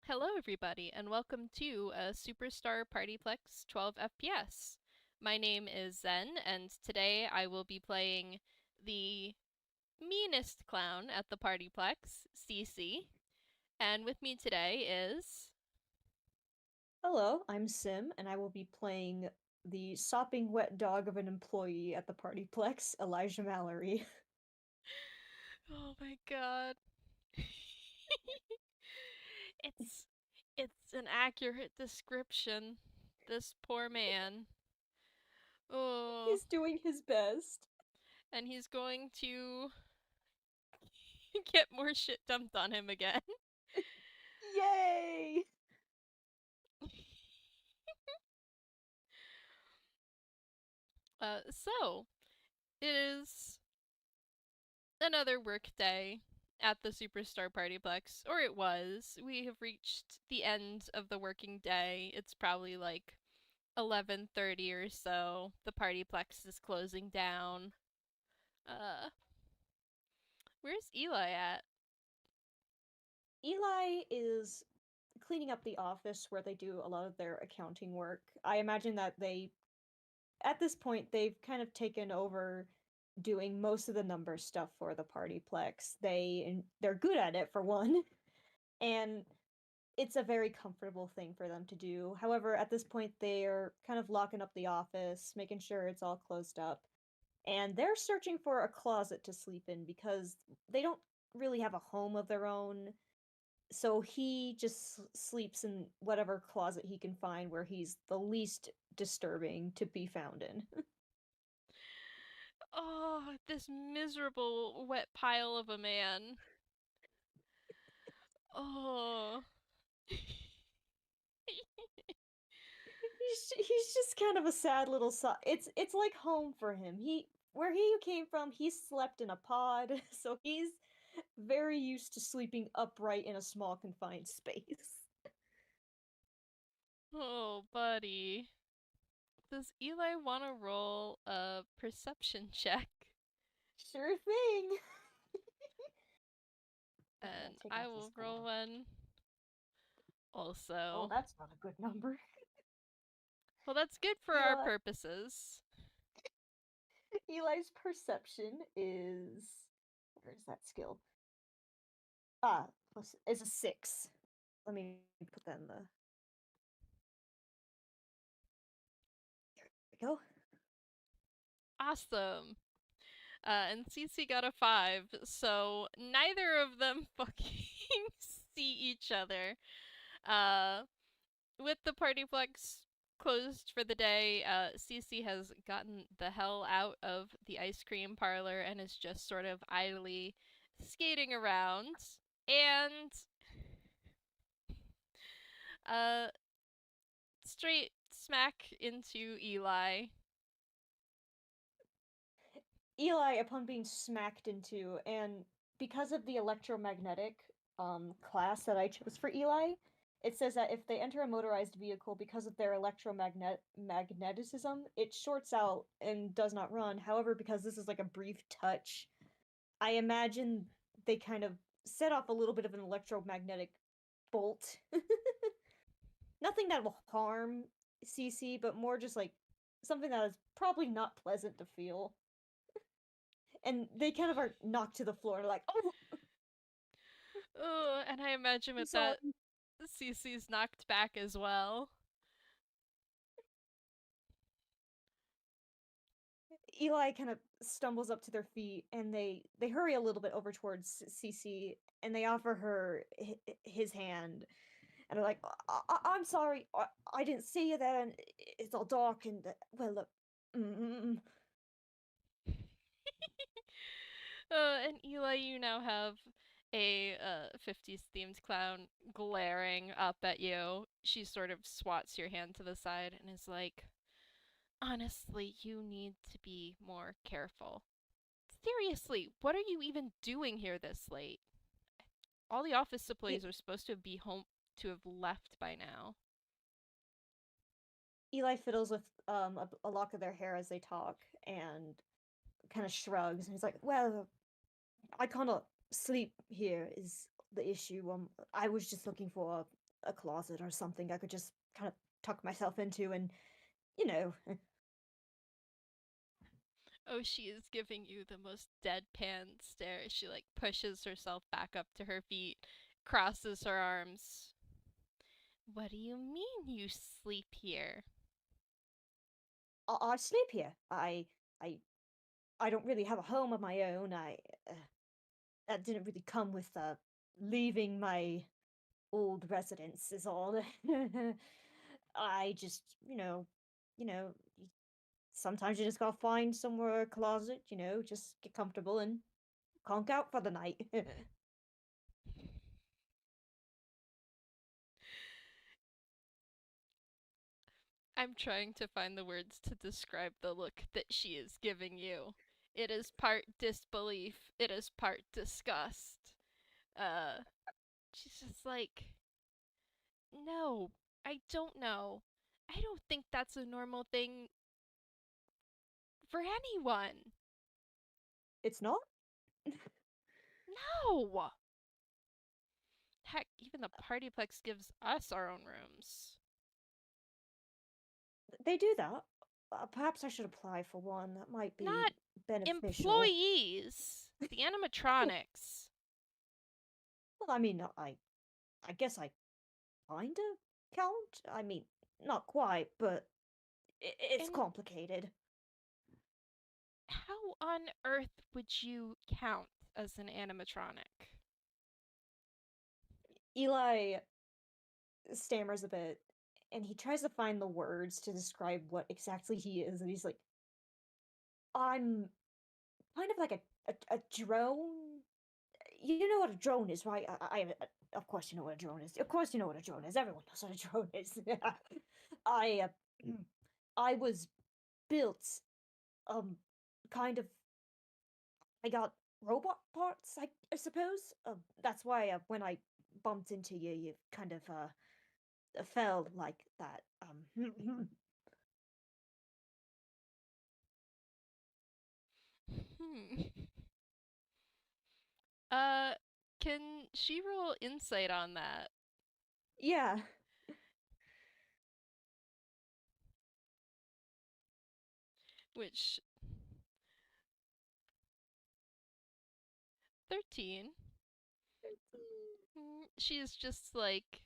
Hello, everybody, and welcome to a Superstar PartyPlex 12 FPS. My name is Zen, and today I will be playing the meanest clown at the PartyPlex, Cici. And with me today is. Hello, I'm Sim, and I will be playing the sopping wet dog of an employee at the PartyPlex, Elijah Mallory. Oh my god. it's. It's an accurate description. This poor man. Oh. He's doing his best. And he's going to get more shit dumped on him again. Yay! So it is another work day at the Superstar Partyplex, or it was. We have reached the end of the working day. It's probably like 11:30 or so. The Partyplex is closing down. Uh, where's Eli at? Eli is cleaning up the office where they do a lot of their accounting work. I imagine that at this point, they've kind of taken over doing most of the number stuff for the Partyplex. They're good at it for one, and it's a very comfortable thing for them to do. However, at this point, they're kind of locking up the office, making sure it's all closed up, and they're searching for a closet to sleep in because they don't really have a home of their own. So he just sleeps in whatever closet he can find where he's the least disturbing to be found in. Oh, this miserable wet pile of a man. Oh. He's just kind of a sad little it's like home for him. He came from, he slept in a pod, so he's very used to sleeping upright in a small confined space. Oh, buddy. Does Eli want to roll a perception check? Sure thing. Oh, I gotta And take I off this will roll glove. one Oh, also. that's not a good number. Well, that's good for our Eli purposes. Eli's perception is, where is that skill? Ah, plus is a 6. Let me put that in the, there we go. Awesome. And Cici got a 5, so neither of them fucking see each other. Uh, with the Partyplex closed for the day, Cici has gotten the hell out of the ice cream parlor and is just sort of idly skating around. And uh, straight smack into Eli. Eli, upon being smacked into, and because of the electromagnetic class that I chose for Eli, it says that if they enter a motorized vehicle because of their magnetism, it shorts out and does not run. However, because this is like a brief touch, I imagine they kind of set off a little bit of an electromagnetic bolt. Nothing that will harm CC, but more just like something that is probably not pleasant to feel, and they kind of are knocked to the floor like, oh, Oh, and I imagine I'm with sorry. that, Cece's knocked back as well. Eli kind of stumbles up to their feet, and they hurry a little bit over towards Cece, and they offer her his hand, and they're like, I'm sorry, I didn't see you there, and it's all dark, and well, mm, mm, mm." And Eli, you now have a 50s themed clown glaring up at you. She sort of swats your hand to the side and is like, honestly, you need to be more careful. Seriously, what are you even doing here this late? All the office E- supplies are supposed to be home to have left by now. Eli fiddles with a lock of their hair as they talk, and kind of shrugs, and he's like, well, I cannot sleep here is the issue. I was just looking for a closet or something I could just kind of tuck myself into and, you know, Oh, she is giving you the most deadpan stare. She like pushes herself back up to her feet, crosses her arms. What do you mean you sleep here? I sleep here. I, I don't really have a home of my own. That didn't really come with leaving my old residence is all. I just, you know, sometimes you just gotta find somewhere a closet, just get comfortable and conk out for the night. I'm trying to find the words to describe the look that she is giving you. It is part disbelief, it is part disgust. Uh, she's just like, no, I don't know. I don't think that's a normal thing for anyone. It's not. No! Heck, even the PartyPlex gives us our own rooms. They do that. Perhaps I should apply for one. That might Not be beneficial. employees. The Oh, animatronics. well, I mean, I guess I kinda count. I mean, not quite, but it's And complicated. how on earth would you count as an animatronic? Eli stammers a bit, and he tries to find the words to describe what exactly he is, and he's like, "I'm kind of like a drone. You know what a drone is, right? Of course you know what a drone is. Of course you know what a drone is. Everyone knows what a drone is. I I was built kind of I got robot parts, I suppose. That's why when I bumped into you, you kind of fell like that. Hmm. Uh, can she roll insight on that? Yeah. Which 13. She is just like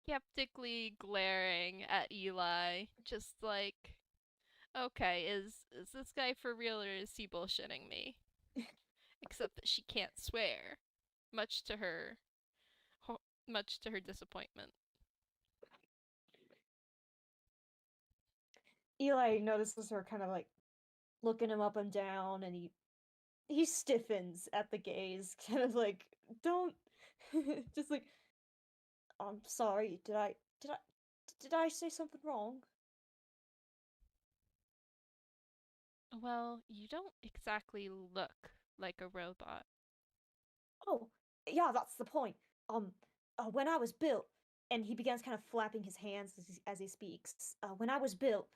skeptically glaring at Eli, just like, okay, is this guy for real or is he bullshitting me? Except that she can't swear, much to her much to her disappointment. Eli notices her kind of like looking him up and down, and he stiffens at the gaze, kind of like, don't, just like, I'm sorry, did I say something wrong? Well, you don't exactly look like a robot. Oh, yeah, that's the point. Um, when I was built, and he begins kind of flapping his hands as he speaks. When I was built,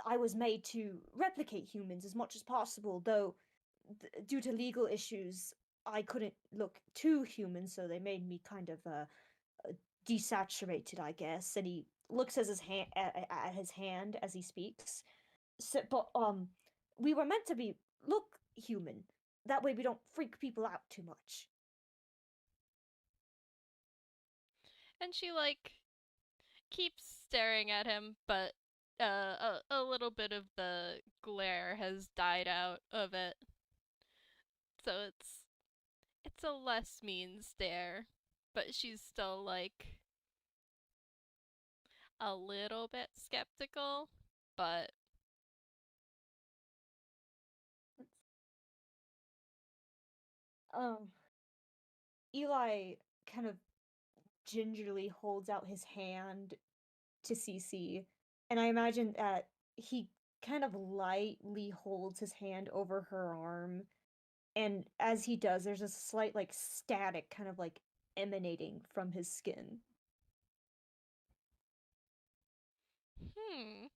I was made to replicate humans as much as possible, though, due to legal issues, I couldn't look too human, so they made me kind of desaturated, I guess. And he looks at his hand as he speaks. So, but we were meant to look human. That way, we don't freak people out too much. And she like keeps staring at him, but a little bit of the glare has died out of it. So it's a less mean stare, but she's still like a little bit skeptical, but Um, Eli kind of gingerly holds out his hand to Cici, and I imagine that he kind of lightly holds his hand over her arm, and as he does, there's a slight like static kind of like emanating from his skin. hmm.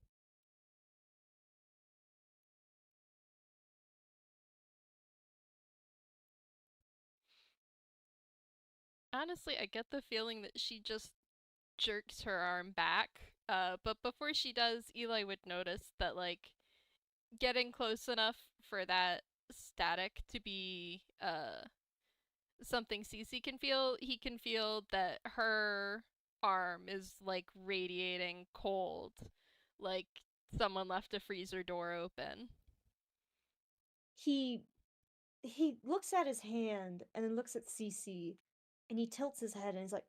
Honestly, I get the feeling that she just jerks her arm back. But before she does, Eli would notice that like getting close enough for that static to be something Cici can feel, he can feel that her arm is like radiating cold, like someone left a freezer door open. He he looks at his hand and then looks at Cece, and he tilts his head and he's like,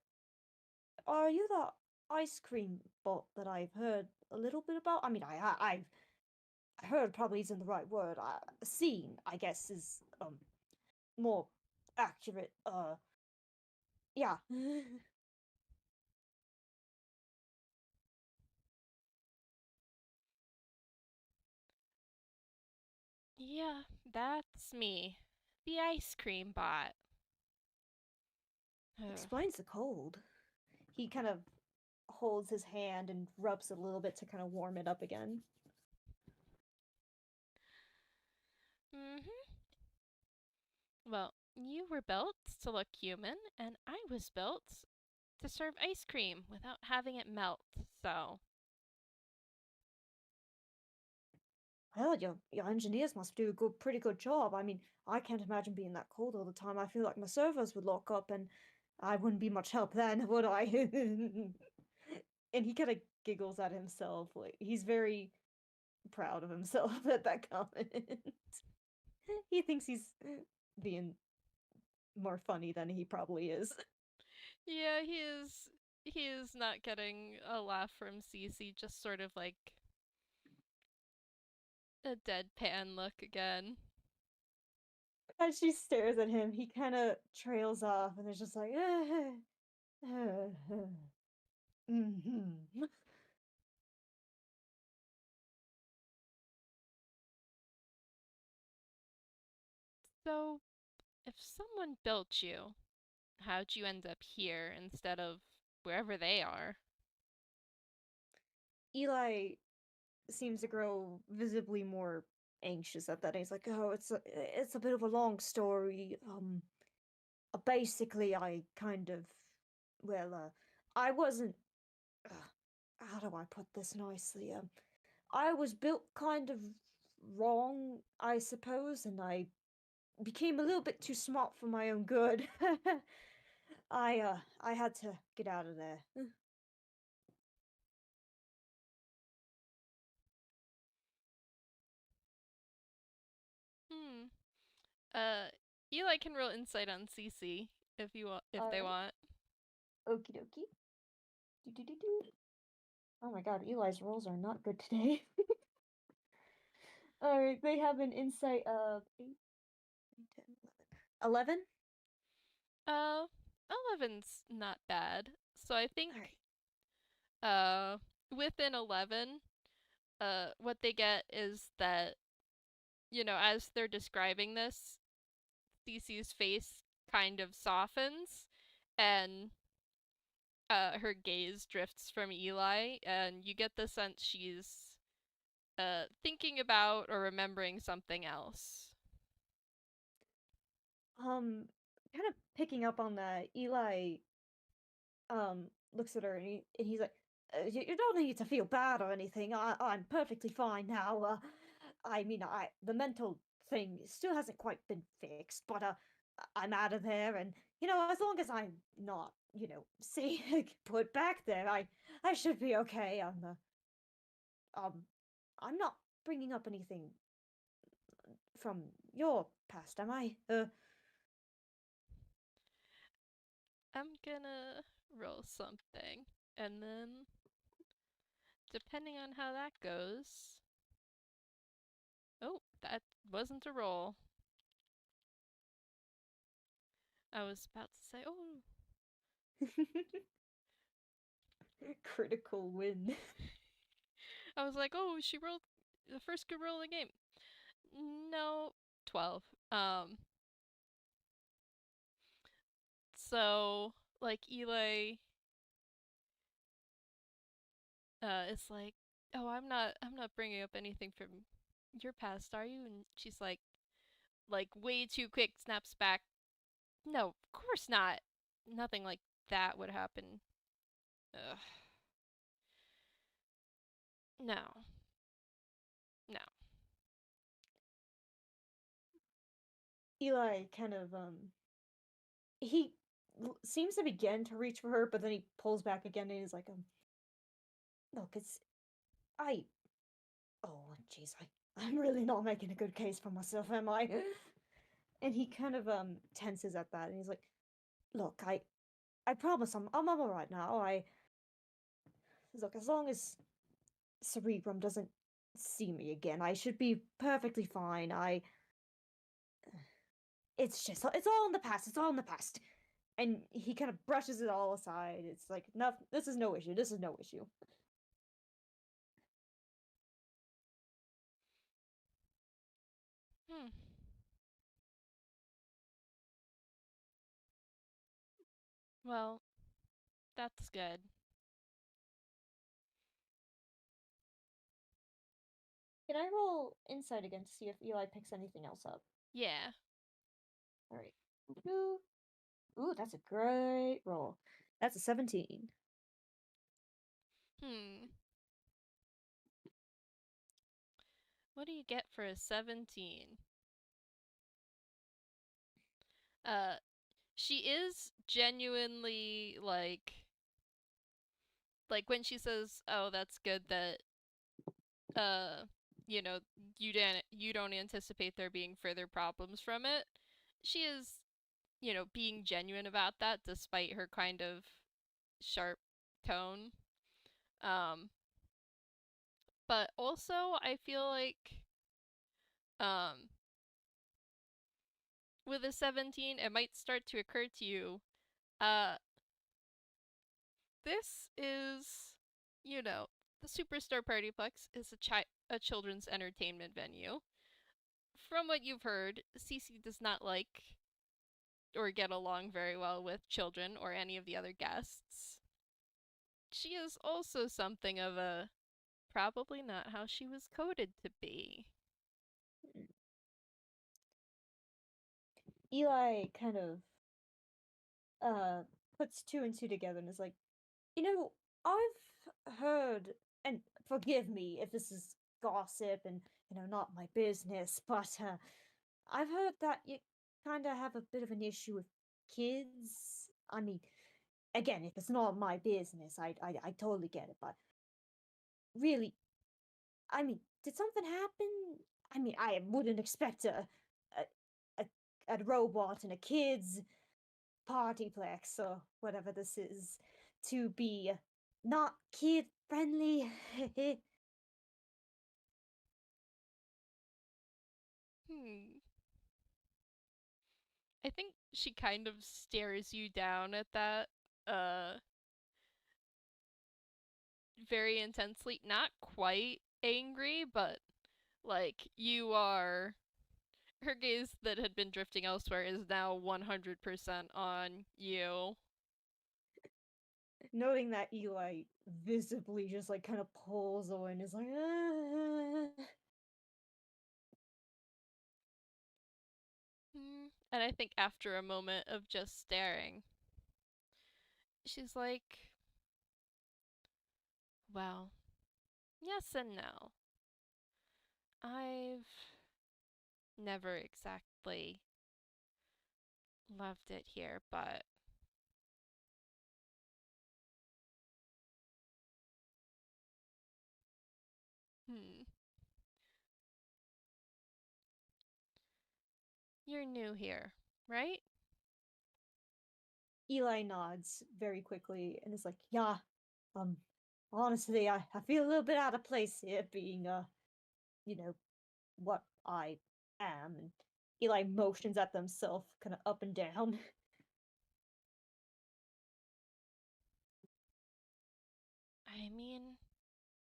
"Are you the ice cream bot that I've heard a little bit about? I mean, I've heard probably isn't the right word. Seen, I guess, is more accurate. Yeah." Yeah, that's me. The ice cream bot. Ugh. Explains the cold. He kind of holds his hand and rubs it a little bit to kind of warm it up again. Mm-hmm. Well, you were built to look human, and I was built to serve ice cream without having it melt, so. Well, your engineers must do a pretty good job. I mean, I can't imagine being that cold all the time. I feel like my servers would lock up, and I wouldn't be much help then, would I? And he kind of giggles at himself. Like he's very proud of himself at that comment. He thinks he's being more funny than he probably is. Yeah, he is not getting a laugh from Cici, just sort of like a deadpan look again. As she stares at him, he kind of trails off and is just like, mm-hmm. So, if someone built you, how'd you end up here instead of wherever they are? Eli seems to grow visibly more anxious at that. He's like, "Oh, it's a bit of a long story. Basically, I kind of, well, I wasn't. Uh, how do I put this nicely? I was built kind of wrong, I suppose, and I became a little bit too smart for my own good. I had to get out of there." Hmm. Uh, Eli can roll insight on Cici if All they right, want. okie dokie. Do. Oh my god, Eli's rolls are not good today. All right, they have an insight of 8, 9, 10, 11. 11? Uh, 11's not bad. So I think All right. uh within 11, what they get is that as they're describing this, Cece's face kind of softens, and her gaze drifts from Eli, and you get the sense she's thinking about or remembering something else. Um, Kind of picking up on that, Eli looks at her and he's like, You don't need to feel bad or anything. I'm perfectly fine now. I mean, I the mental thing still hasn't quite been fixed, but I'm out of there, and as long as I'm not, say put back there, I should be okay. Um, I'm not bringing up anything from your past, am I? I'm gonna roll something, and then depending on how that goes. Oh, that wasn't a roll. I was about to say, oh, Critical win. I was like, oh, she rolled the first good roll of the game. No, 12. So like Eli is like, "Oh, I'm not bringing up anything from your past, are you?" And she's like way too quick snaps back. "No, of course not. Nothing like that would happen Ugh. No. No. Eli kind of he seems to begin to reach for her, but then he pulls back again and he's like, look, it's I oh jeez, I'm really not making a good case for myself, am I? And he kind of tenses at that and he's like, look, I promise I'm all right now. I look, as long as Cerebrum doesn't see me again, I should be perfectly fine. It's just it's all in the past. It's all in the past. And he kind of brushes it all aside. It's like, no, this is no issue. This is no issue. Hmm. Well, that's good. Can I roll insight again to see if Eli picks anything else up? Yeah. All right. Ooh, ooh, that's a great roll. That's a 17. Hmm. What do you get for a 17? Uh, she is genuinely like when she says, "Oh, that's good that uh, you know, you don't anticipate there being further problems from it." She is, being genuine about that despite her kind of sharp tone. Um, but also I feel like um with a 17, it might start to occur to you, uh this is, the Superstar PartyPlex is a children's entertainment venue. From what you've heard, Cici does not like or get along very well with children or any of the other guests. She is also something of a probably not how she was coded to be. Eli kind of uh puts two and two together and is like, you know, I've heard, and forgive me if this is gossip and not my business, but I've heard that you kind of have a bit of an issue with kids. I mean, again, if it's not my business, I totally get it, but really, I mean, did something happen? I mean, I wouldn't expect a, a robot and a kid's PartyPlex or whatever this is to be not kid friendly. Hmm. I think she kind of stares you down at that uh very intensely. Not quite angry, but like you are her gaze that had been drifting elsewhere is now 100% on you. Noting that Eli visibly just like kind of pulls away and is like, "Ah." And I think after a moment of just staring, she's like, well, yes and no. I've never exactly loved it here, but hmm, you're new here, right? Eli nods very quickly and is like, yeah, um, honestly, I feel a little bit out of place here being, you know, what I am. And Eli motions at themselves kind of up and down. I mean,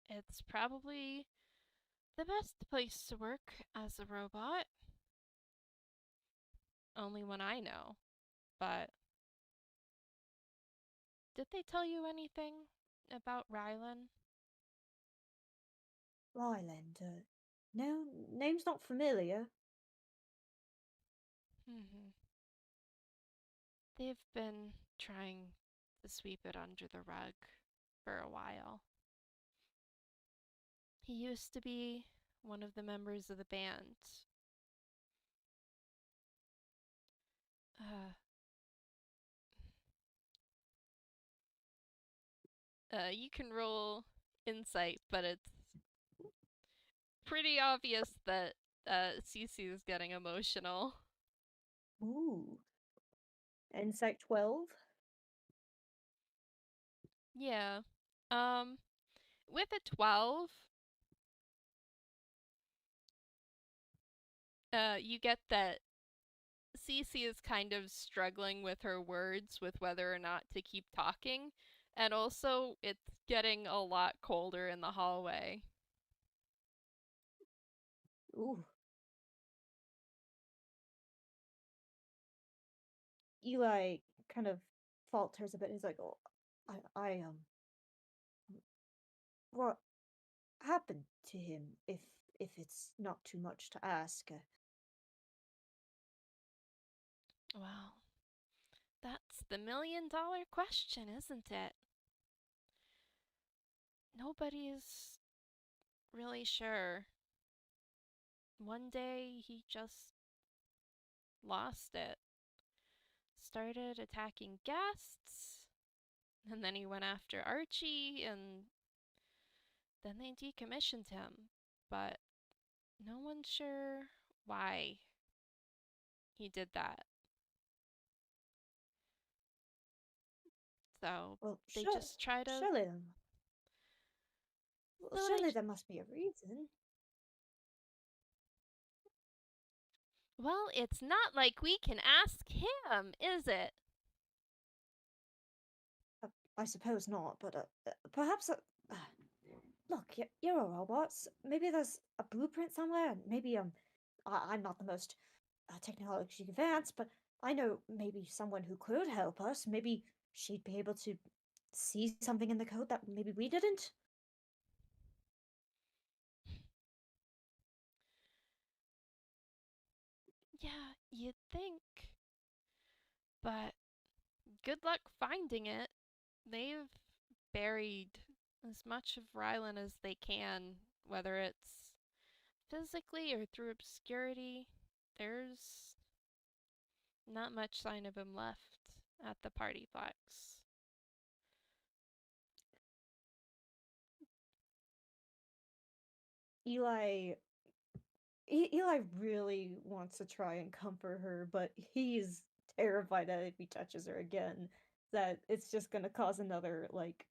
it's probably the best place to work as a robot. Only one I know. But did they tell you anything about Rylan? Ryland, no, name's not familiar. Hmm. They've been trying to sweep it under the rug. for a while. He used to be one of the members of the band. Uh, you can roll insight, but it's pretty obvious that Cici is getting emotional. Ooh. Insight 12? Yeah. Um, with a 12, you get that Cici is kind of struggling with her words, with whether or not to keep talking, and also it's getting a lot colder in the hallway. Ooh. Eli kind of falters a bit. He's like, "Oh, what happened to him? If it's not too much to ask." Well, that's the $1,000,000 question, isn't it? Nobody's really sure. One day he just lost it. Started attacking guests, and then he went after Archie, and then they decommissioned him. But no one's sure why he did that. So Well, they just try to. surely, So they. surely there must be a reason. Well, it's not like we can ask him, is it? I suppose not, but perhaps. Look, you're a robot. Maybe there's a blueprint somewhere, and maybe I'm not the most technologically advanced, but I know maybe someone who could help us. Maybe she'd be able to see something in the code that maybe we didn't. Yeah, you'd think. But good luck finding it. They've buried as much of Rylan as they can, whether it's physically or through obscurity. There's not much sign of him left at the PartyPlex. Eli Eli really wants to try and comfort her, but he's terrified that if he touches her again, that it's just gonna cause another like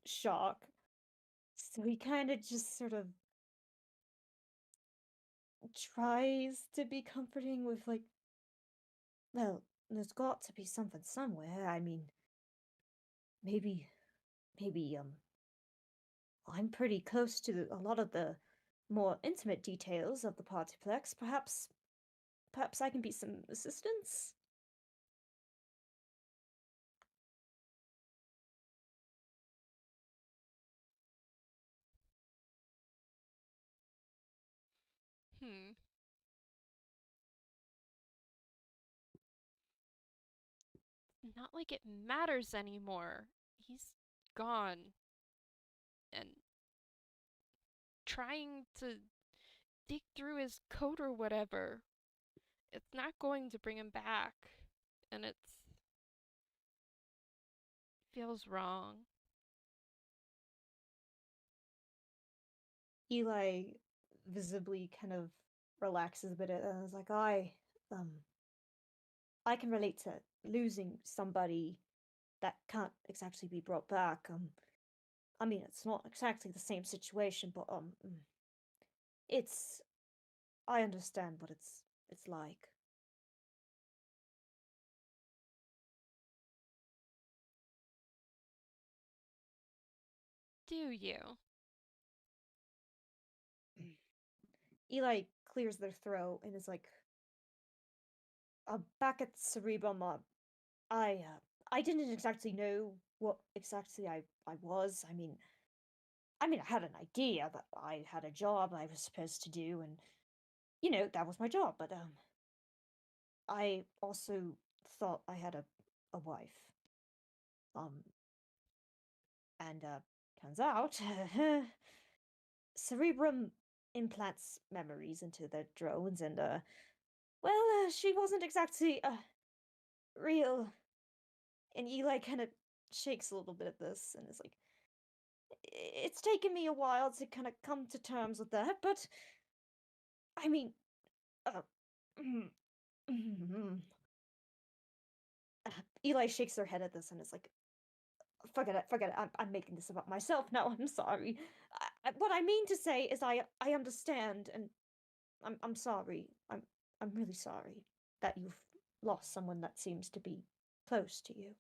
shock. So he kind of just sort of tries to be comforting with like, well, there's got to be something somewhere. I mean, maybe maybe I'm pretty close to a lot of the more intimate details of the Partyplex. Perhaps I can be some assistance. Hmm. Not like it matters anymore. He's gone. And trying to dig through his coat or whatever, it's not going to bring him back. And it feels wrong. Eli visibly kind of relaxes a bit and is like, um I can relate to losing somebody that can't exactly be brought back. I mean it's not exactly the same situation, but it's I understand what it's like. Do you? Eli clears their throat and is like, back at Cerebrum, I didn't exactly know what exactly I was. I had an idea that I had a job I was supposed to do, and that was my job. But I also thought I had a wife. Um, and Turns out, Cerebrum implants memories into their drones, and, well, she wasn't exactly, real. And Eli kind of shakes a little bit at this and is like, it's taken me a while to kind of come to terms with that, but I mean, uh, Eli shakes her head at this and is like, forget it, forget it. I'm making this about myself now. I'm sorry. What I mean to say is I understand, and I'm sorry. I'm really sorry that you've lost someone that seems to be close to you.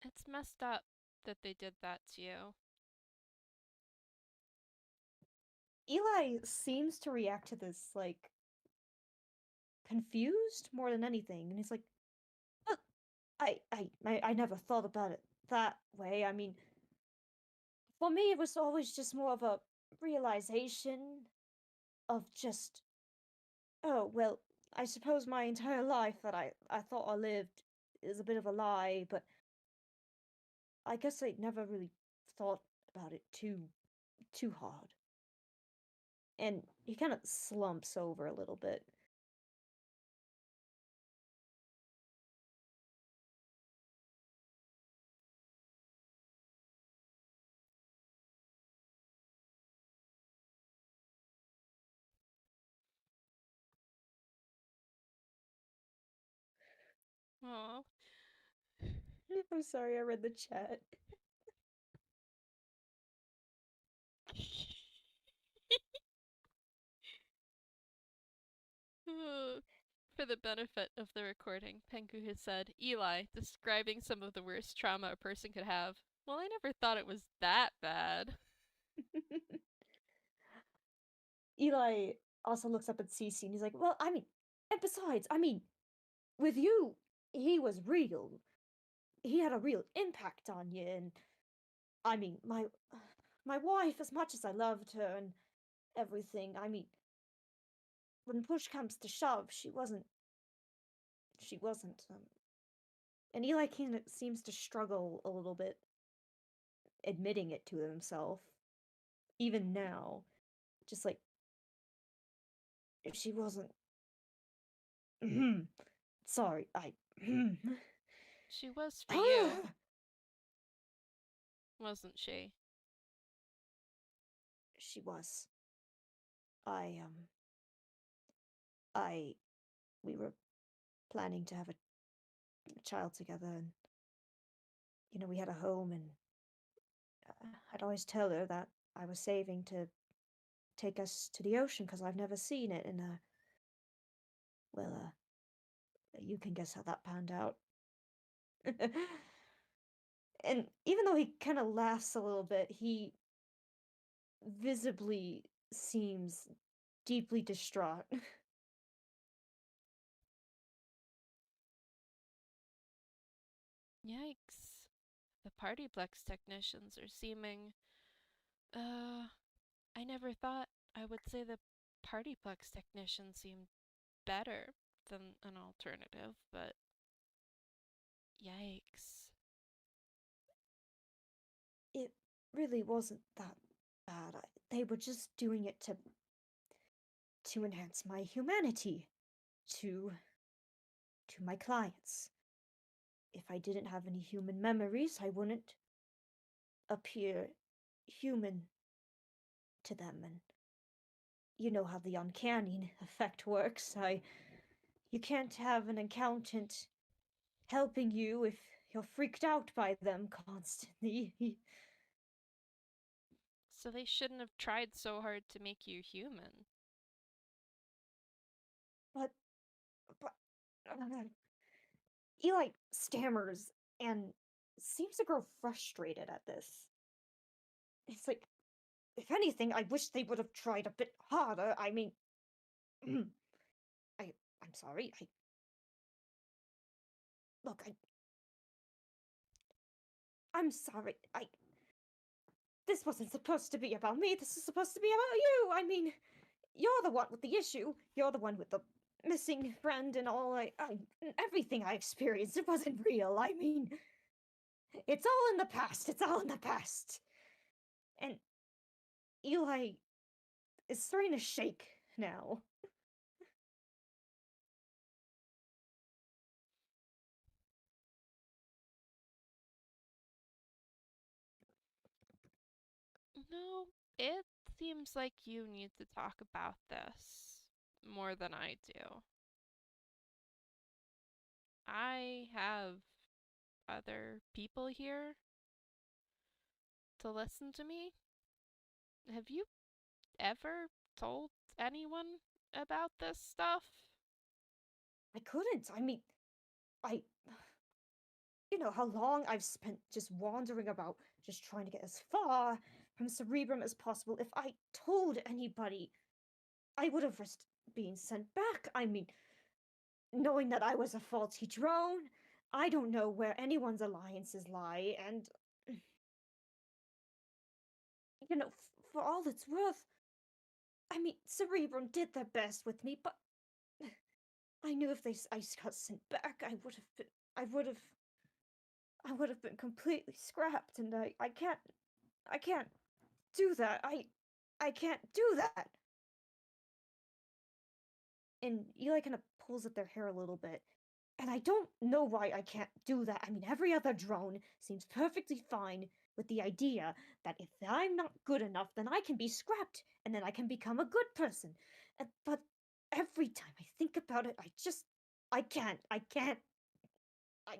It's messed up that they did that to you. Eli seems to react to this like confused more than anything, and he's like, "Well, I never thought about it that way. I mean, for me, it was always just more of a realization of just, oh, well, I suppose my entire life that I thought I lived is a bit of a lie, but I guess I never really thought about it too hard." And he kind of slumps over a little bit. Oh. I'm sorry, I read the chat. For the benefit of the recording, Pengu has said, Eli, describing some of the worst trauma a person could have. Well, I never thought it was that bad. Eli also looks up at Cici and he's like, well, I mean, and besides, I mean, with you, he was real. He had a real impact on you, and I mean, my wife, as much as I loved her and everything, I mean, when push comes to shove, she wasn't. And Eli kind of seems to struggle a little bit admitting it to himself, even now. Just like, she wasn't. Sorry, I. She was for you, wasn't she? She was. I, I. We were planning to have a child together, and, we had a home, and I'd always tell her that I was saving to take us to the ocean because I've never seen it, and, well, you can guess how that panned out. And even though he kind of laughs a little bit, he visibly seems deeply distraught. Yikes. The PartyPlex technicians are seeming. Uh, I never thought I would say the PartyPlex technicians seemed better than an alternative, but yikes. It really wasn't that bad. They were just doing it to enhance my humanity to my clients. If I didn't have any human memories, I wouldn't appear human to them, and you know how the uncanny effect works. You can't have an accountant helping you if you're freaked out by them constantly. So they shouldn't have tried so hard to make you human. but but Eli stammers and seems to grow frustrated at this. It's like, if anything, I wish they would have tried a bit harder. I mean, I'm sorry. Look, I'm sorry. This wasn't supposed to be about me. This is supposed to be about you. I mean, you're the one with the issue. You're the one with the missing friend and all, everything I experienced, it wasn't real. I mean, it's all in the past. It's all in the past. And Eli is starting to shake now. No, it seems like you need to talk about this more than I do. I have other people here to listen to me. Have you ever told anyone about this stuff? I couldn't. I mean, I. You know how long I've spent just wandering about, just trying to get as far from Cerebrum as possible. If I told anybody, I would have risked being sent back. I mean, knowing that I was a faulty drone, I don't know where anyone's alliances lie, and for all it's worth, I mean, Cerebrum did their best with me, but I knew if I got sent back, I would have, I would have been completely scrapped, and I can't do that. I can't do that. And Eli kind of pulls at their hair a little bit. And I don't know why I can't do that. I mean, every other drone seems perfectly fine with the idea that if I'm not good enough, then I can be scrapped and then I can become a good person. But every time I think about it, I can't. I can't. I.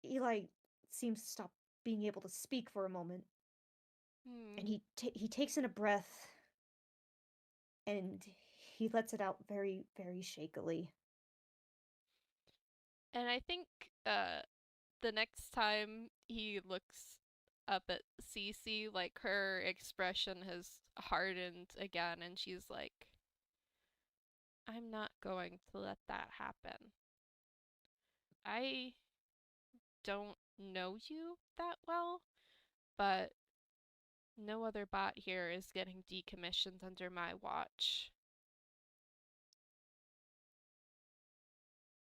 Eli seems to stop being able to speak for a moment. Hmm. And he takes in a breath and he lets it out very, very shakily. And I think the next time he looks up at Cici, like her expression has hardened again, and she's like, I'm not going to let that happen. I don't know you that well, but no other bot here is getting decommissioned under my watch.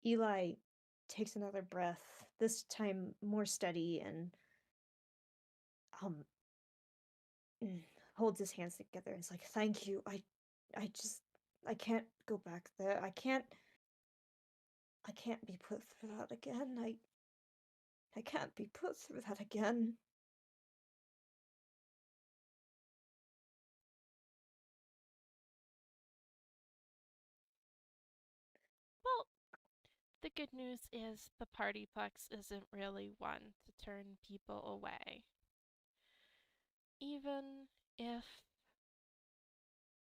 Eli takes another breath, this time more steady, and um holds his hands together and is like, "Thank you. I just I can't go back there. I can't be put through that again. I can't be put through that again." Well, the good news is the PartyPlex isn't really one to turn people away. Even if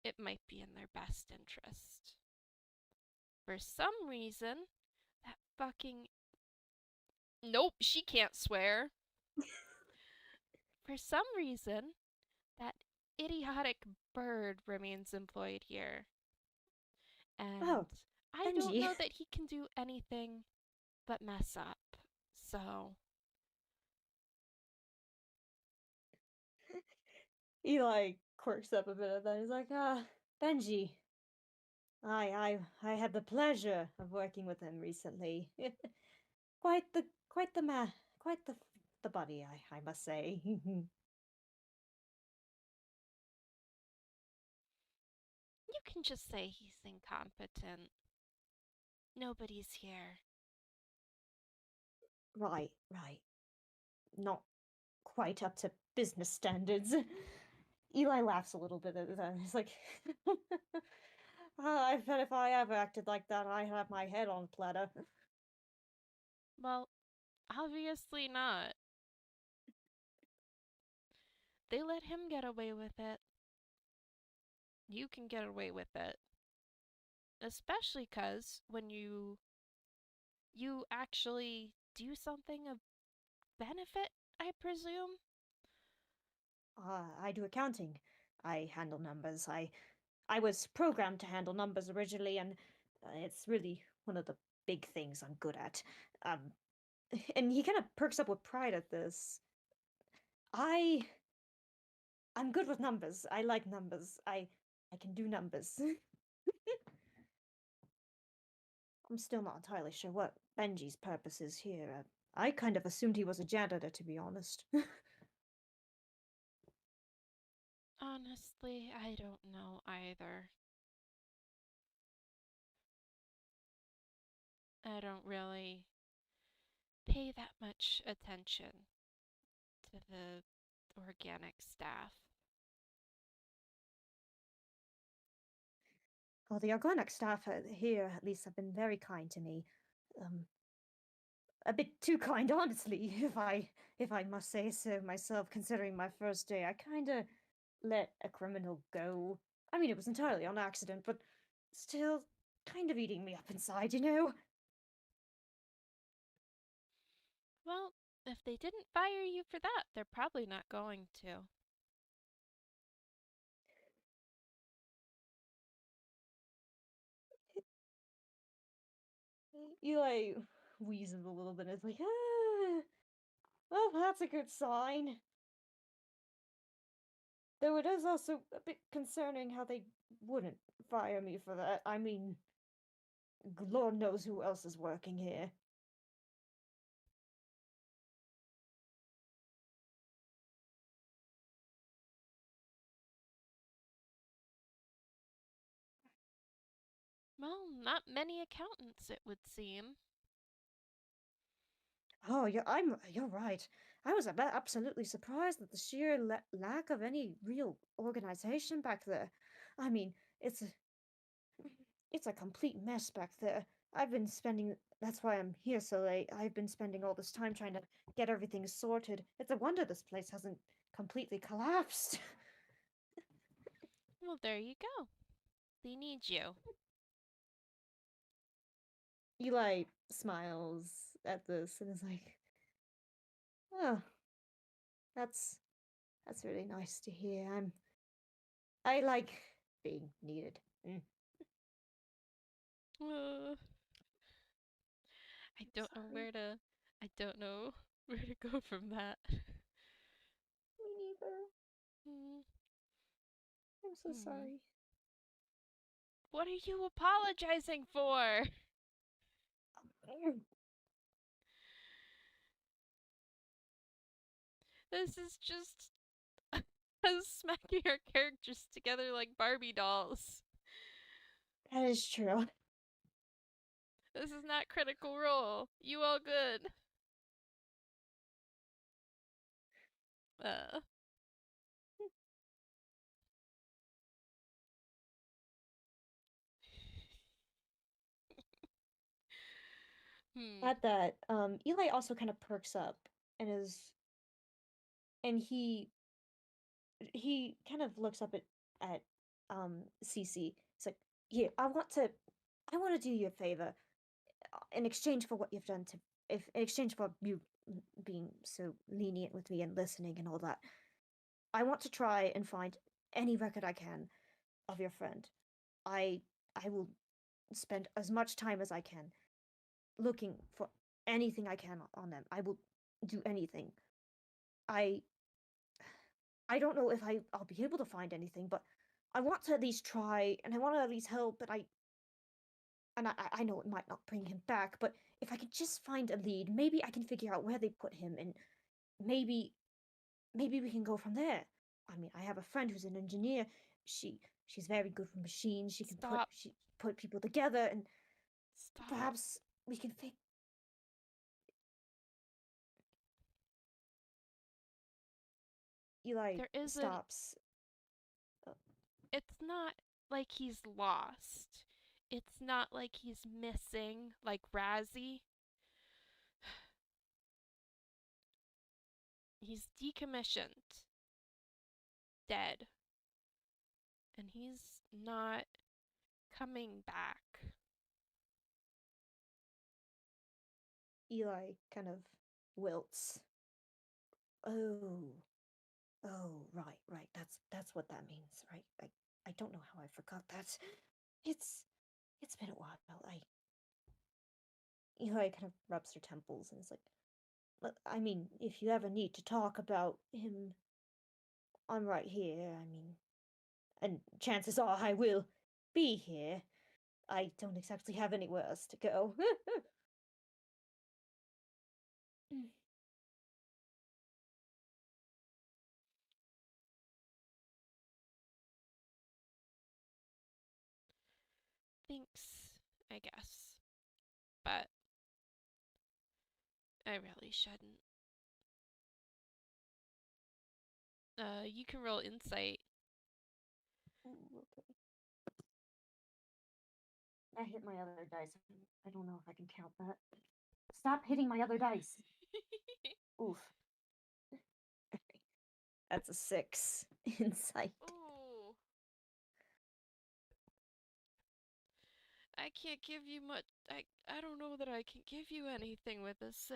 it might be in their best interest. For some reason, that fucking. Nope, she can't swear. For some reason, that idiotic bird remains employed here. And Oh, I don't Benji. know that he can do anything but mess up. So, Eli quirks up a bit of that. He's like, Benji. I had the pleasure of working with him recently. Quite the man, quite the buddy, I must say. you can just say he's incompetent. Nobody's here. Right. Not quite up to business standards. Eli laughs a little bit at that. He's like, I bet if I ever acted like that, I'd have my head on platter. Well, obviously not. They let him get away with it. You can get away with it. Especially because when you actually do something of benefit, I presume. I do accounting. I handle numbers. I was programmed to handle numbers originally, and it's really one of the big things I'm good at. Um, and he kind of perks up with pride at this. I I'm good with numbers. I like numbers. I can do numbers. I'm still not entirely sure what Benji's purpose is here. I kind of assumed he was a janitor, to be honest. Honestly, I don't know either. I don't really pay that much attention to the organic staff. Well, the organic staff here, at least, have been very kind to me. Um, a bit too kind, honestly, if I must say so myself. Considering my first day, I kind of let a criminal go. I mean, it was entirely on accident, but still, kind of eating me up inside, you know. Well, if they didn't fire you for that, they're probably not going to. Eli wheezes a little bit. And it's like, ah, well, that's a good sign. Though it is also a bit concerning how they wouldn't fire me for that. I mean, Lord knows who else is working here. Well, not many accountants, it would seem. Oh, you're right. I was absolutely surprised at the sheer lack of any real organization back there. I mean, it's a, it's a complete mess back there. I've been spending That's why I'm here so late. I've been spending all this time trying to get everything sorted. It's a wonder this place hasn't completely collapsed. Well, there you go. They need you. Eli smiles at this and is like, "Oh, that's that's really nice to hear. I like being needed." Mm, Uh, I I'm don't know sorry. where to. I don't know where to go from that. Me neither. Hmm. I'm so Hmm. sorry. What are you apologizing for? Mm. This is just us smacking our characters together like Barbie dolls. That is true. This is not Critical Role. You all good? Uh. Hmm. At that, Eli also kind of perks up and is and he kind of looks up at Cici. It's like, "Here, I want to do you a favor in exchange for what you've done to if in exchange for you being so lenient with me and listening and all that. I want to try and find any record I can of your friend. I I will spend as much time as I can looking for anything I can on them. I will do anything. I I don't know if I'll be able to find anything, but I want to at least try and I want to at least help, I know it might not bring him back, but if I could just find a lead, maybe I can figure out where they put him and maybe maybe we can go from there. I mean, I have a friend who's an engineer. She's very good with machines. Stop. She put people together and Stop. perhaps we can fix." Eli There isn't. stops. Uh, It's not like he's lost. It's not like he's missing, like Razzie. He's decommissioned, dead, and he's not coming back. Eli kind of wilts. Oh, oh, right. That's what that means, right? I don't know how I forgot that. It's it's been a while. I Eli kind of rubs her temples and is like, I mean, if you ever need to talk about him, I'm right here. I mean, and chances are I will be here. I don't exactly have anywhere else to go. Thanks, I guess. But I really shouldn't. You can roll insight. Ooh, okay. I hit my other dice. I don't know if I can count that. Stop hitting my other dice. Oof. That's a 6 insight. Ooh. I can't give you much. I don't know that I can give you anything with a 6.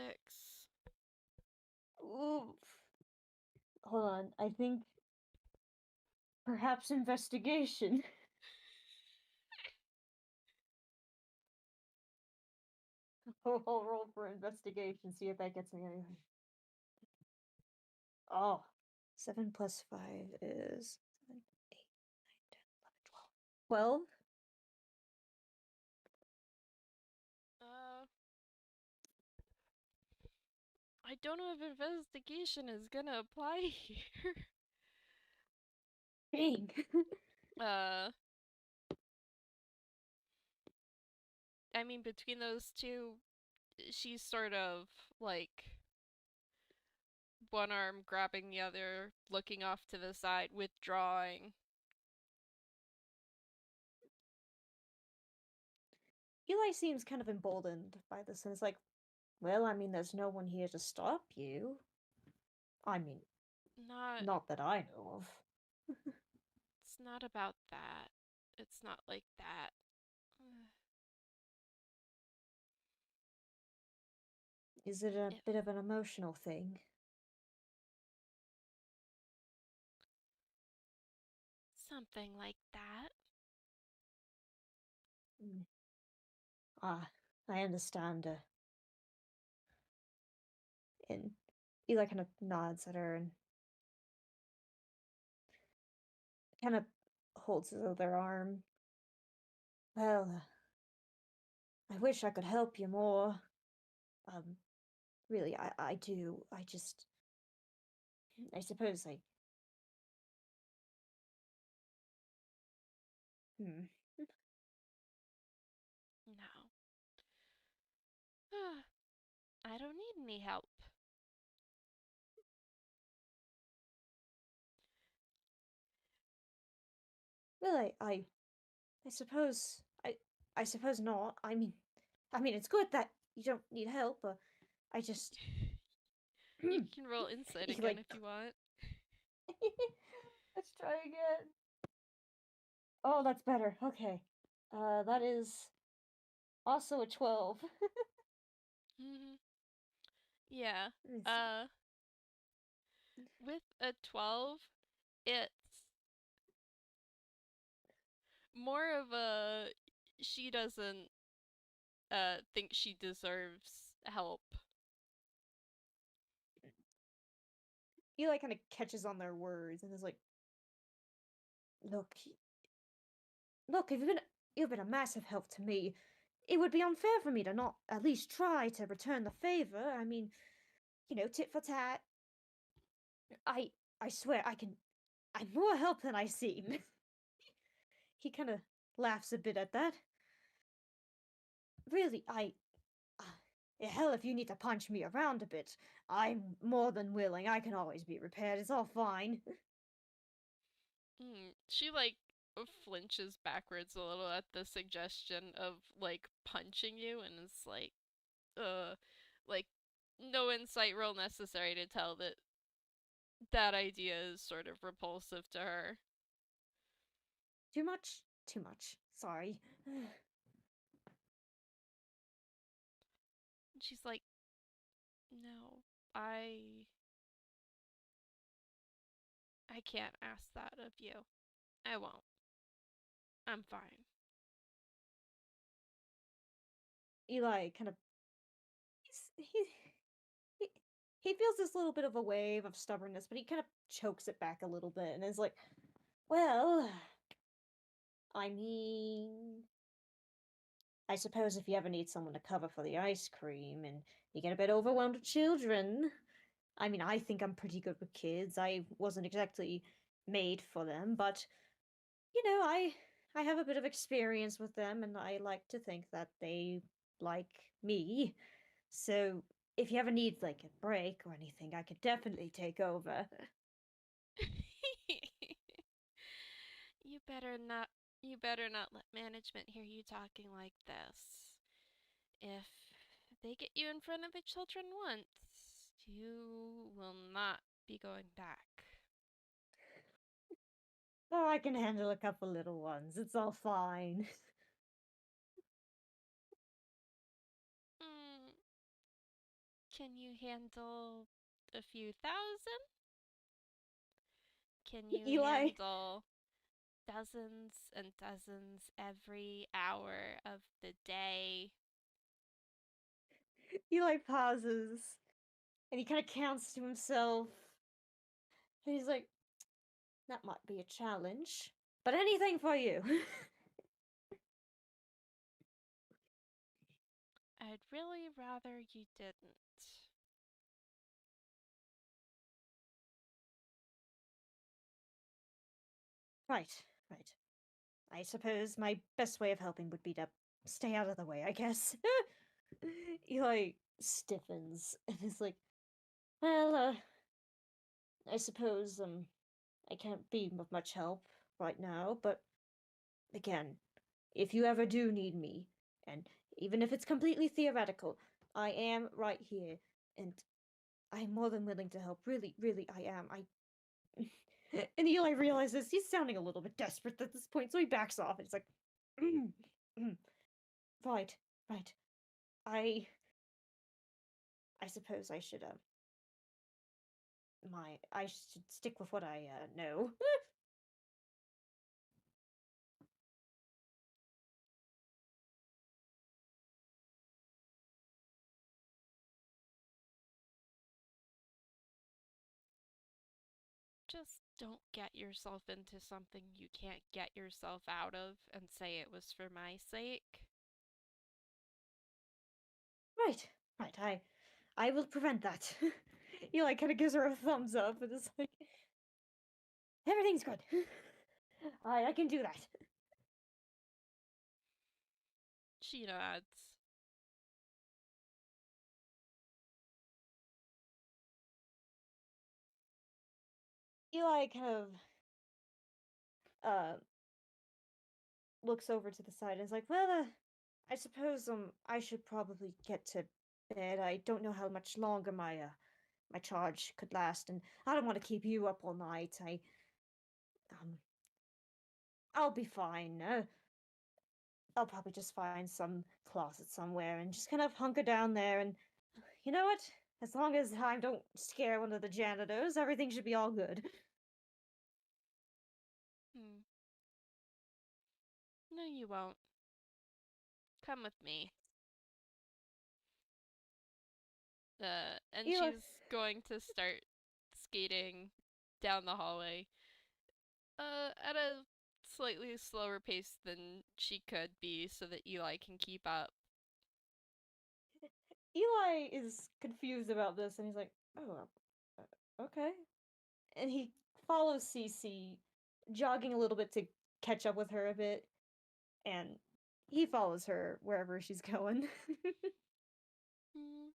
Oof. Hold on. I think perhaps investigation. I'll roll for investigation, see if that gets me anything. Oh. 7 plus 5 is 7, 8, 9, 10, 11, 12. 12? Uh, I don't know if investigation is gonna apply here. Dang. uh, I mean, between those two, she's sort of like one arm grabbing the other, looking off to the side, withdrawing. Eli seems kind of emboldened by this, and it's like, well, I mean, there's no one here to stop you. I mean, Not, not that I know of. it's not about that. It's not like that. Is it a If bit of an emotional thing? something like that. Mm. Ah, I understand. And Eli kind of nods at her and kind of holds his other arm. Well, I wish I could help you more. Um, really, I do. I suppose hmm. No. I don't need any help. Well, I suppose, I suppose not. I mean, it's good that you don't need help, but I just, You can roll insight he again like, if you want. let's try again. Oh, that's better. Okay. That is also a 12. Yeah. Let me see. Uh, with a 12, it's more of a she doesn't think she deserves help. Eli kind of catches on their words and is like, look, look, you've been a massive help to me. It would be unfair for me to not at least try to return the favor. I mean, tit for tat. I I swear I'm more help than I seem. He kind of laughs a bit at that. Really, hell, if you need to punch me around a bit, I'm more than willing. I can always be repaired. It's all fine. She like flinches backwards a little at the suggestion of like punching you, and is uh, like no insight roll necessary to tell that that idea is sort of repulsive to her. Too much? Too much. Sorry. And she's like, no, I can't ask that of you. I won't. I'm fine. Eli kind of he's, he he feels this little bit of a wave of stubbornness, but he kind of chokes it back a little bit and is like, "Well, I mean, I suppose if you ever need someone to cover for the ice cream and you get a bit overwhelmed with children. I mean, I think I'm pretty good with kids. I wasn't exactly made for them, but I have a bit of experience with them and I like to think that they like me. So if you ever need like a break or anything, I could definitely take over. You better not you better not let management hear you talking like this. If they get you in front of the children once, you will not be going back. Oh, I can handle a couple little ones. It's all fine. Mm, can you handle a few thousand? Can you Eli handle dozens and dozens every hour of the day? Eli pauses and he kind of counts to himself. And he's like, that might be a challenge, but anything for you. I'd really rather you didn't. Right, right. I suppose my best way of helping would be to stay out of the way, I guess. Eli stiffens and is like, well, I suppose I can't be of much help right now, but again, if you ever do need me, and even if it's completely theoretical, I am right here, and I'm more than willing to help. Really, really, I am. And Eli realizes he's sounding a little bit desperate at this point, so he backs off and he's like, "Mm, mm, right, right. I I suppose I should stick with what I know." Just don't get yourself into something you can't get yourself out of and say it was for my sake. Right, right. I will prevent that. Eli kind of gives her a thumbs up and is like, everything's good. I can do that. She nods. Eli kind of uh looks over to the side and is like, well, I suppose I should probably get to bed. I don't know how much longer my charge could last, and I don't want to keep you up all night. Um I'll be fine. I'll probably just find some closet somewhere and just kind of hunker down there. And you know what? As long as I don't scare one of the janitors, everything should be all good. Hmm. No, you won't. Come with me. And Eli, she's going to start skating down the hallway. At a slightly slower pace than she could be so that Eli can keep up. Eli is confused about this, and he's like, "Oh, okay." And he follows Cici, jogging a little bit to catch up with her a bit, and he follows her wherever she's going. Hmm.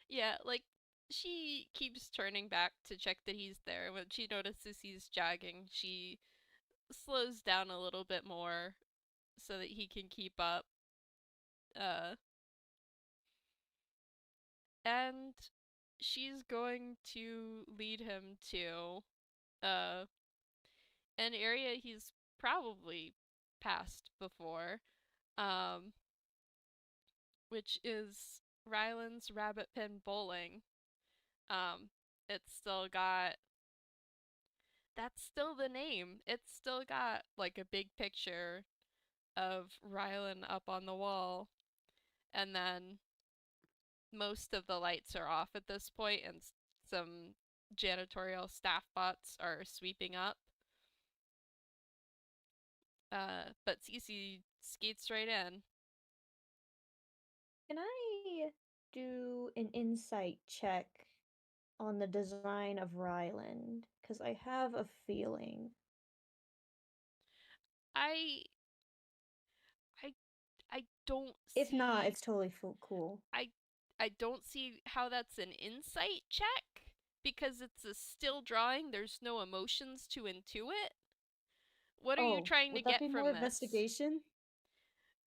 Yeah, like she keeps turning back to check that he's there. When she notices he's jogging, she slows down a little bit more so that he can keep up. Uh, and she's going to lead him to uh an area he's probably passed before, um, which is Ryland's Rabbit Pin Bowling. Um, it's still got that's still the name. It's still got like a big picture of Rylan up on the wall, and then most of the lights are off at this point, and some janitorial staff bots are sweeping up. But Cici skates right in. Can I do an insight check on the design of Ryland? Because I have a feeling. I I I don't If not, see it's totally cool. I I don't see how that's an insight check because it's a still drawing. There's no emotions to intuit. What are you Oh, trying to would that get be more from this? investigation?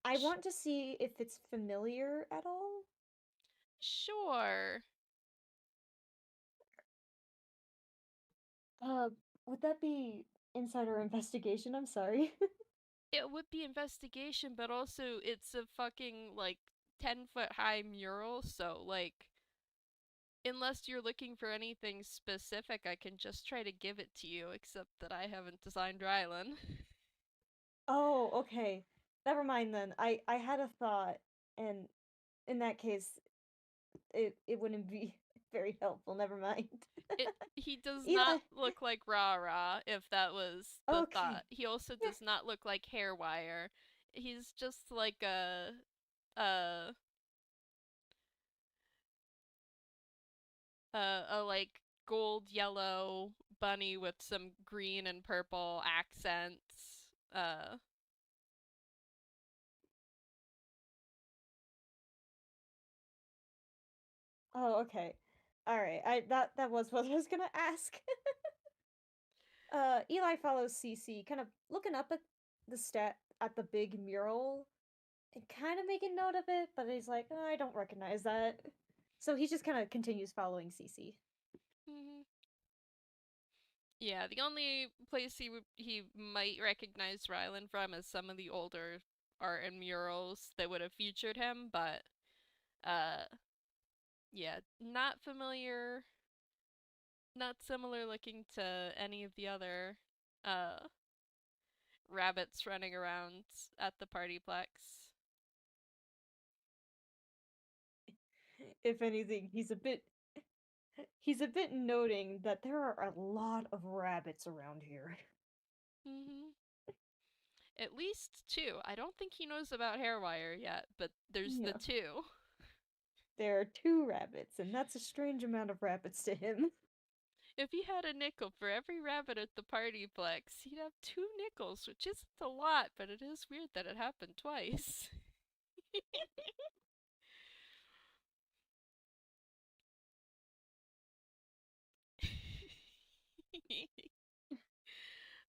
I want to see if it's familiar at all. Sure. Uh, would that be insider investigation? I'm sorry. It would be investigation, but also it's a fucking like 10-foot high mural, so like unless you're looking for anything specific, I can just try to give it to you, except that I haven't designed Rylan. Oh, okay. Never mind then. I had a thought, and in that case, it wouldn't be very helpful. Never mind. He does Eli. not look like Rah Rah, if that was the Okay. thought. He also does not look like Hairwire. He's just like a a like gold yellow bunny with some green and purple accents. Oh, okay. All right. That was what I was gonna ask. Eli follows Cici, kind of looking up at the big mural and kind of making note of it, but he's like, "Oh, I don't recognize that." So he just kind of continues following Cici. mm-hmm. Yeah, the only place he might recognize Rylan from is some of the older art and murals that would have featured him, but uh yeah, not familiar, not similar looking to any of the other uh rabbits running around at the Partyplex. If anything, he's a bit noting that there are a lot of rabbits around here. Mm-hmm. At least two. I don't think he knows about Hairwire yet, but there's the No, two. there are two rabbits, and that's a strange amount of rabbits to him. If he had a nickel for every rabbit at the Partyplex, he'd have two nickels, which isn't a lot, but it is weird that it happened twice.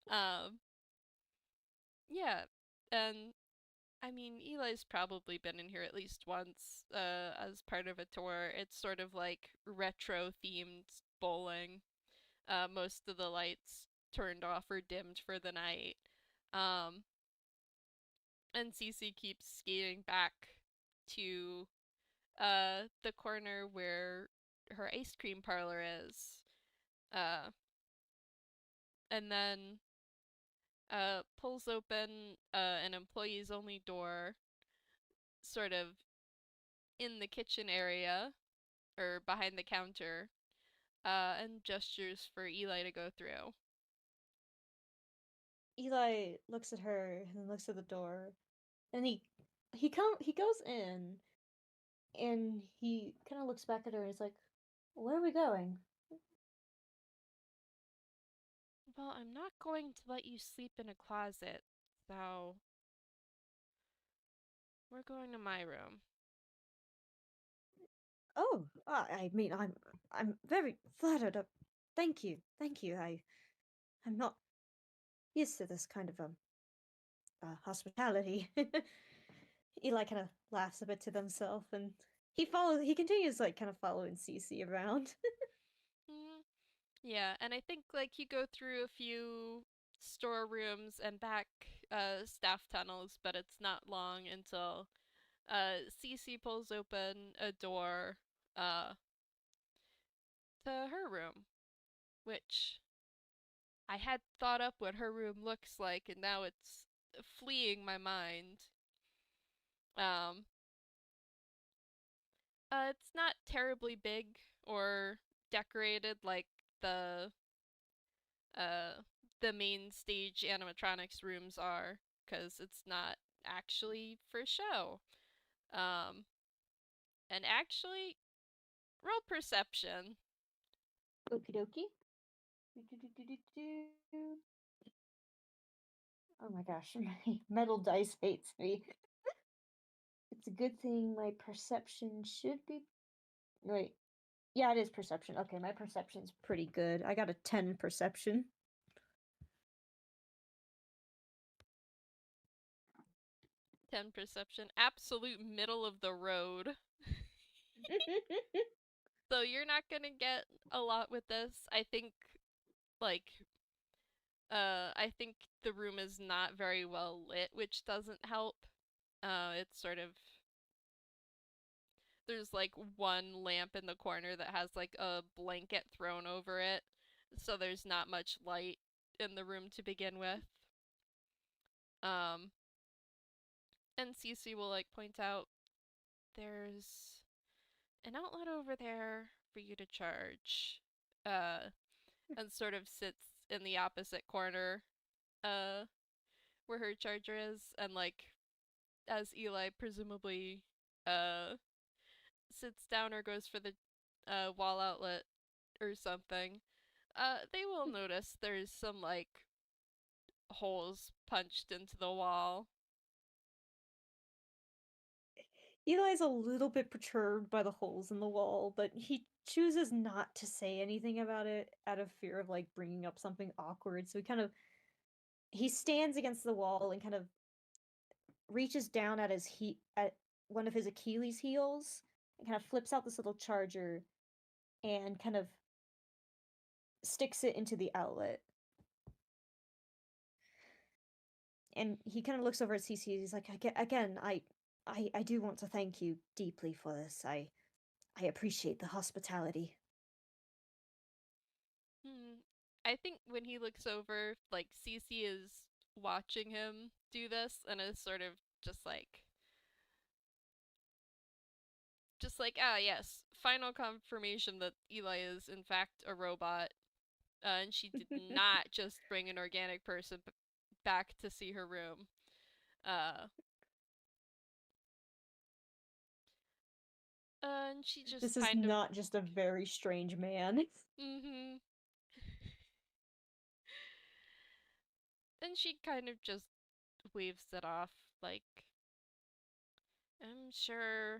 um, yeah, and I mean, Eli's probably been in here at least once as part of a tour. It's sort of like retro themed bowling. Most of the lights turned off or dimmed for the night. Um, and Cici keeps skating back to the corner where her ice cream parlor is. Uh, and then pulls open an employees only door, sort of in the kitchen area or behind the counter, and gestures for Eli to go through. Eli looks at her and then looks at the door, and he goes in, and he kind of looks back at her and he's like, "Where are we going?" Well, I'm not going to let you sleep in a closet, so we're going to my room. Oh, I mean, I'm very flattered. Thank you, thank you. I'm not used to this kind of hospitality. Eli kind of laughs a bit to himself, and he continues like kind of following Cici around. Mm, yeah, and I think like you go through a few storerooms and back staff tunnels, but it's not long until Cici pulls open a door uh to her room, which I had thought up what her room looks like, and now it's fleeing my mind. Um, it's not terribly big or decorated like the uh the main stage animatronics rooms are. because it's not actually for show. Um, and actually, roll perception. Okie dokie. Do-do-do-do-do. Oh my gosh, my metal dice hates me. It's a good thing my perception should be. Wait. Yeah, it is perception. Okay, my perception's pretty good. I got a 10 perception. 10 perception. Absolute middle of the road. So you're not gonna get a lot with this. I think, like, I think the room is not very well lit, which doesn't help. It's sort of there's like one lamp in the corner that has like a blanket thrown over it, so there's not much light in the room to begin with. Um, and Cici will like point out there's an outlet over there for you to charge. Uh, and sort of sits in the opposite corner, uh, where her charger is, and like as Eli presumably uh sits down or goes for the wall outlet or something, they will notice there's some like holes punched into the wall. Eli's a little bit perturbed by the holes in the wall, but he chooses not to say anything about it out of fear of like bringing up something awkward. So he stands against the wall and kind of reaches down at at one of his Achilles heels and kind of flips out this little charger and kind of sticks it into the outlet. And he kind of looks over at Cici. He's like, again, I do want to thank you deeply for this. I appreciate the hospitality. Hmm. I think when he looks over, like Cici is watching him do this and is sort of just like ah yes, final confirmation that Eli is in fact a robot, and she did not just bring an organic person back to see her room. Uh, and she just This is kind of, not just a very strange man. mm-hmm. And she kind of just waves it off, like, I'm sure,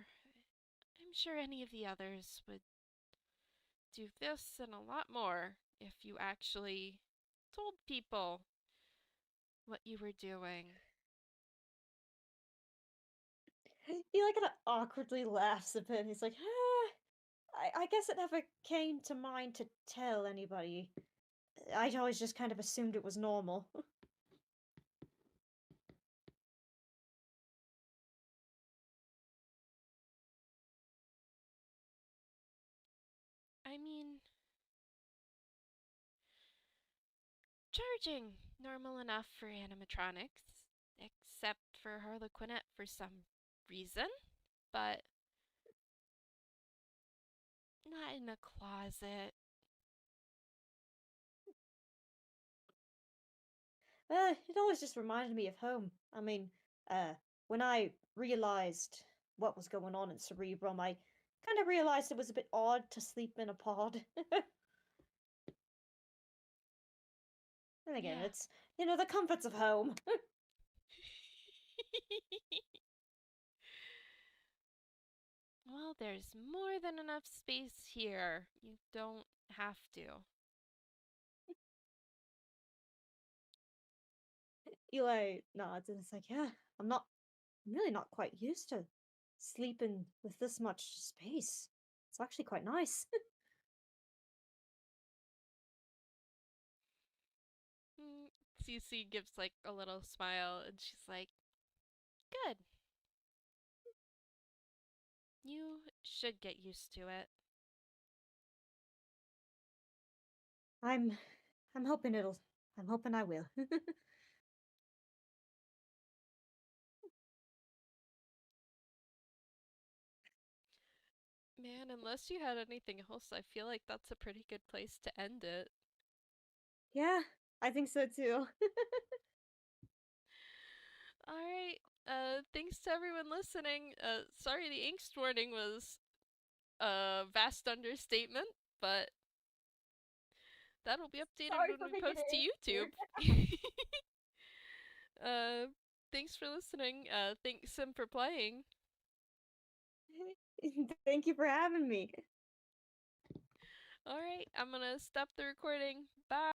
I'm sure any of the others would do this and a lot more if you actually told people what you were doing. He like kind of awkwardly laughs a bit. He's like, I guess it never came to mind to tell anybody. I'd always just kind of assumed it was normal. I mean, charging normal enough for animatronics, except for Harlequinette for some reason, but not in a closet. It always just reminded me of home. I mean, uh, when I realized what was going on in Cerebrum, I kind of realized it was a bit odd to sleep in a pod. And again, Yeah. it's, the comforts of home. Well, there's more than enough space here. You don't have to. Eli nods and it's like, yeah, I'm really not quite used to sleeping with this much space. It's actually quite nice. Mm, Cici gives like a little smile and she's like, good. You should get used to it. I'm, I'm hoping it'll, I'm hoping I will. Man, unless you had anything else, I feel like that's a pretty good place to end it. Yeah, I think so too. Alright, thanks to everyone listening. Sorry the angst warning was a vast understatement, but that'll be updated Sorry when for we making post to it YouTube. weird. uh, thanks for listening. Thanks Sim for playing. Thank you for having me. Alright, I'm gonna stop the recording. Bye!